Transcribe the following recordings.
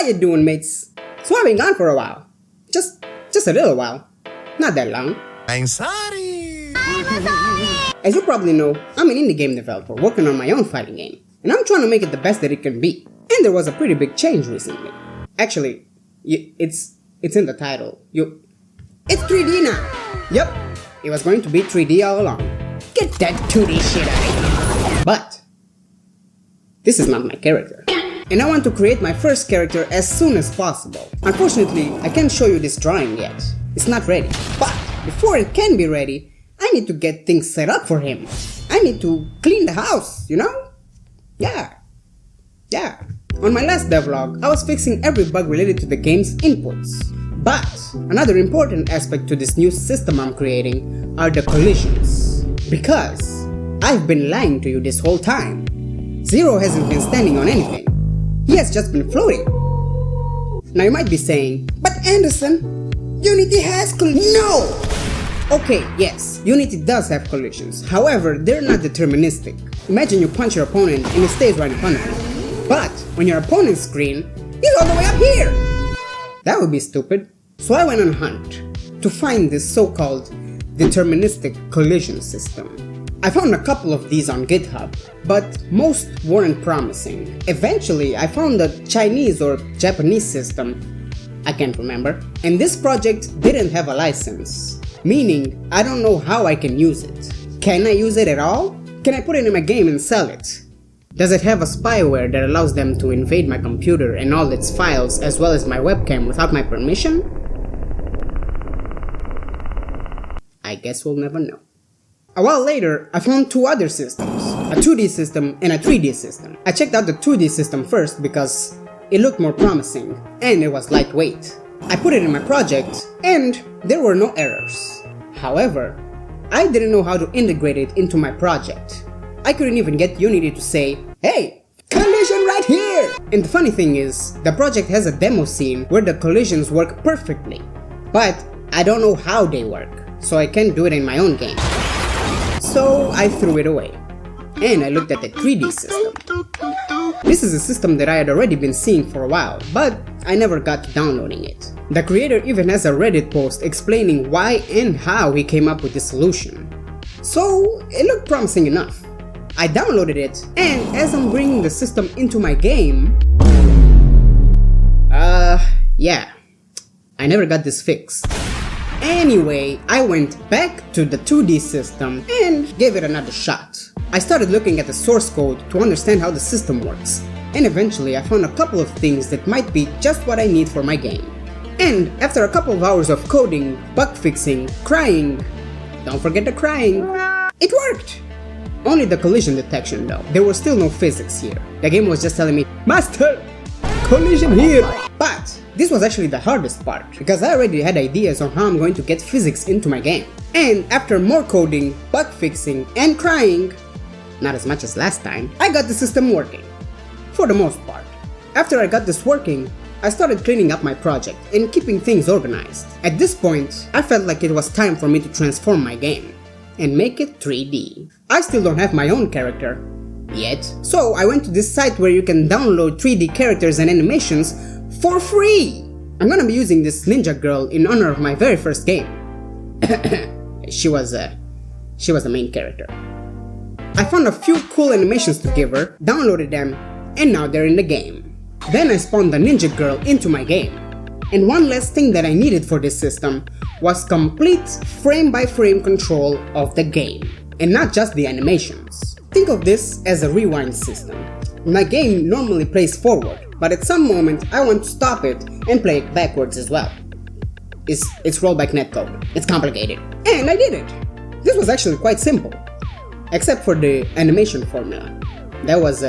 you doing, mates? So I've been gone for a while. Just a little while. Not that long. I'm sorry. As you probably know, I'm an indie game developer working on my own fighting game, and I'm trying to make it the best that it can be. And there was a pretty big change recently. Actually, it's in the title. It's 3D now! Yep, it was going to be 3D all along. Get that 2D shit out of here! But this is not my character. And I want to create my first character as soon as possible. Unfortunately, I can't show you this drawing yet. It's not ready. But before it can be ready, I need to get things set up for him. I need to clean the house, you know? Yeah. On my last devlog, I was fixing every bug related to the game's inputs. But another important aspect to this new system I'm creating are the collisions. Because I've been lying to you this whole time. Zero hasn't been standing on anything. He has just been floating. Now you might be saying, but Anderson, Unity has collisions. No! Okay, yes, Unity does have collisions. However, they're not deterministic. Imagine you punch your opponent and it stays right in front of you. But on your opponent's screen, he's all the way up here! That would be stupid. So I went on a hunt to find this so-called deterministic collision system. I found a couple of these on GitHub, but most weren't promising. Eventually, I found a Chinese or Japanese system, I can't remember, and this project didn't have a license, meaning I don't know how I can use it. Can I use it at all? Can I put it in my game and sell it? Does it have a spyware that allows them to invade my computer and all its files as well as my webcam without my permission? I guess we'll never know. A while later, I found two other systems, a 2D system and a 3D system. I checked out the 2D system first because it looked more promising and it was lightweight. I put it in my project and there were no errors. However, I didn't know how to integrate it into my project. I couldn't even get Unity to say, hey, collision right here! And the funny thing is, the project has a demo scene where the collisions work perfectly. But I don't know how they work, so I can't do it in my own game. So I threw it away. And I looked at the 3D system. This is a system that I had already been seeing for a while, but I never got to downloading it. The creator even has a Reddit post explaining why and how he came up with this solution. So it looked promising enough. I downloaded it, and as I'm bringing the system into my game... yeah. I never got this fixed. Anyway, I went back to the 2D system and gave it another shot. I started looking at the source code to understand how the system works, and eventually I found a couple of things that might be just what I need for my game. And after a couple of hours of coding, bug fixing, crying, don't forget the crying, it worked! Only the collision detection though. There was still no physics here. The game was just telling me, Master! Collision here! But this was actually the hardest part, because I already had ideas on how I'm going to get physics into my game. And after more coding, bug fixing, and crying, not as much as last time, I got the system working. For the most part. After I got this working, I started cleaning up my project and keeping things organized. At this point, I felt like it was time for me to transform my game and make it 3D. I still don't have my own character yet, so I went to this site where you can download 3D characters and animations for free! I'm gonna be using this ninja girl in honor of my very first game. She was the main character. I found a few cool animations to give her, downloaded them, and now they're in the game. Then I spawned the ninja girl into my game. And one last thing that I needed for this system was complete frame-by-frame control of the game, and not just the animations. Think of this as a rewind system. My game normally plays forward, but at some moment I want to stop it and play it backwards as well. It's rollback netcode. It's complicated. And I did it! This was actually quite simple. Except for the animation formula. That was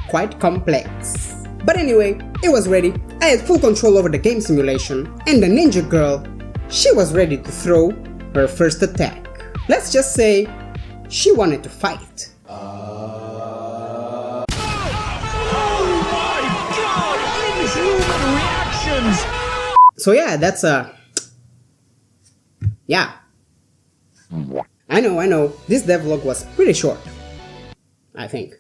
quite complex. But anyway, it was ready. I had full control over the game simulation, and the ninja girl, she was ready to throw her first attack. Let's just say, she wanted to fight. Oh my god! Inhuman reactions! So yeah, that's yeah. I know, this devlog was pretty short, I think.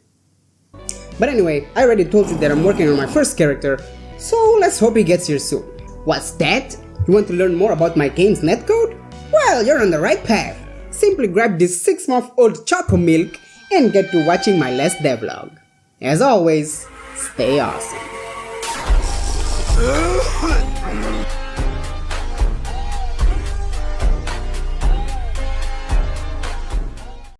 But anyway, I already told you that I'm working on my first character, so let's hope he gets here soon. What's that? You want to learn more about my game's netcode? Well, you're on the right path. Simply grab this 6-month-old choco milk and get to watching my last devlog. As always, stay awesome.